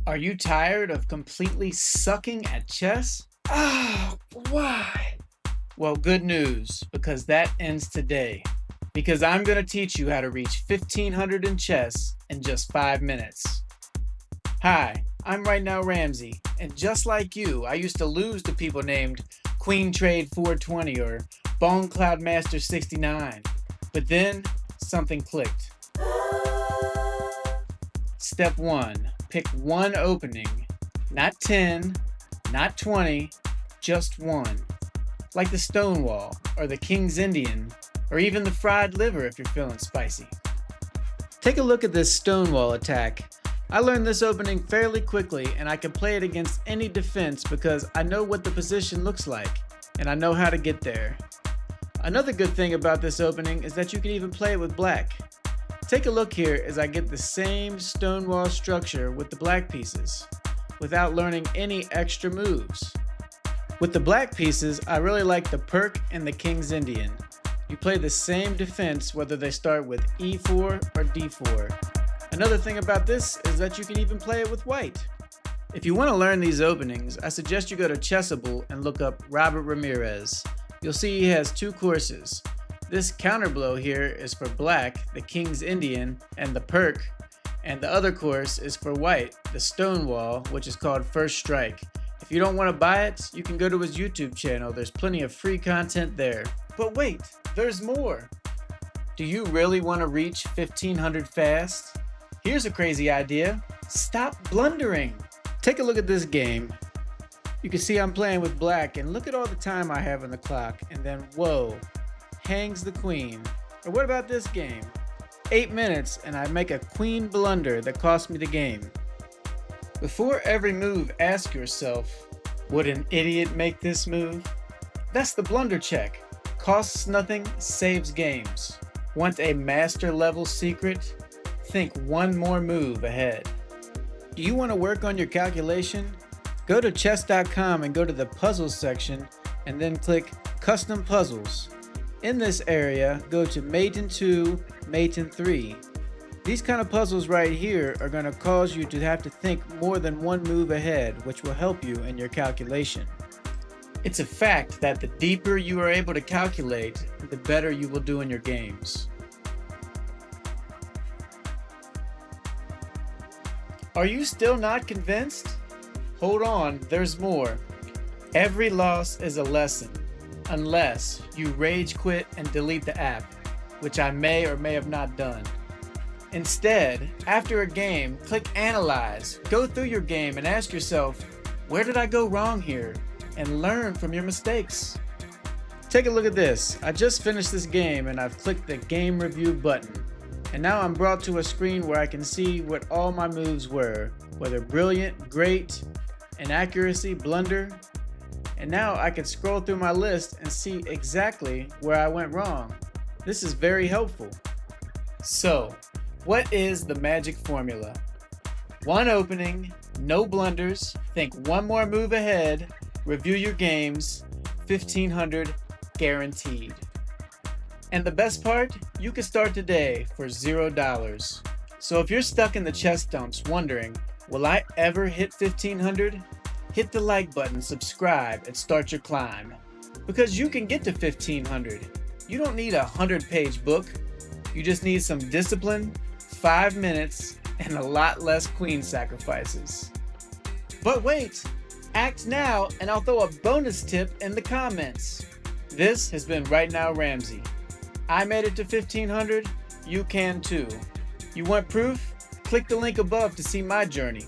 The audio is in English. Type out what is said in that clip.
Are you tired of completely sucking at chess? Why? Well, good news, because that ends today. Because I'm going to teach you how to reach 1500 in chess in just 5 minutes. Hi, I'm right now Ramsey, and just like you, I used to lose to people named Queen Trade 420 or Bone Cloud Master 69. But then, something clicked. Step 1. Pick one opening. Not 10, not 20, just one. Like the Stonewall, or the King's Indian, or even the fried liver if you're feeling spicy. Take a look at this Stonewall attack. I learned this opening fairly quickly, and I can play it against any defense because I know what the position looks like, and I know how to get there. Another good thing about this opening is that you can even play it with black. Take a look here as I get the same Stonewall structure with the black pieces, without learning any extra moves. With the black pieces, I really like the Perk and the King's Indian. You play the same defense whether they start with e4 or d4. Another thing about this is that you can even play it with white. If you want to learn these openings, I suggest you go to Chessable and look up Robert Ramirez. You'll see he has two courses. This counterblow here is for black, the King's Indian, and the Perk, and the other course is for white, the Stonewall, which is called First Strike. If you don't want to buy it, you can go to his YouTube channel. There's plenty of free content there. But wait, there's more! Do you really want to reach 1500 fast? Here's a crazy idea. Stop blundering! Take a look at this game. You can see I'm playing with black, and look at all the time I have on the clock, and then whoa, hangs the queen. Or what about this game? 8 minutes and I make a queen blunder that cost me the game. Before every move, ask yourself, would an idiot make this move? That's the blunder check. Costs nothing, saves games. Want a master level secret? Think one more move ahead. Do you want to work on your calculation? Go to chess.com and go to the puzzles section and then click custom puzzles. In this area, go to Mate in 2, Mate in 3. These kind of puzzles right here are going to cause you to have to think more than one move ahead, which will help you in your calculation. It's a fact that the deeper you are able to calculate, the better you will do in your games. Are you still not convinced? Hold on, there's more. Every loss is a lesson. Unless you rage quit and delete the app, which I may or may have not done. Instead, after a game, click Analyze. Go through your game and ask yourself, where did I go wrong here? And learn from your mistakes. Take a look at this. I just finished this game and I've clicked the Game Review button. And now I'm brought to a screen where I can see what all my moves were, whether brilliant, great, inaccuracy, blunder. And now I can scroll through my list and see exactly where I went wrong. This is very helpful. So, what is the magic formula? One opening, no blunders, think one more move ahead, review your games, 1500 guaranteed. And the best part, you can start today for $0. So if you're stuck in the chess dumps wondering, will I ever hit 1500? Hit the like button, subscribe, and start your climb. Because you can get to 1500. You don't need a 100-page book. You just need some discipline, 5 minutes, and a lot less queen sacrifices. But wait, act now and I'll throw a bonus tip in the comments. This has been Right Now Ramsey. I made it to 1500, you can too. You want proof? Click the link above to see my journey.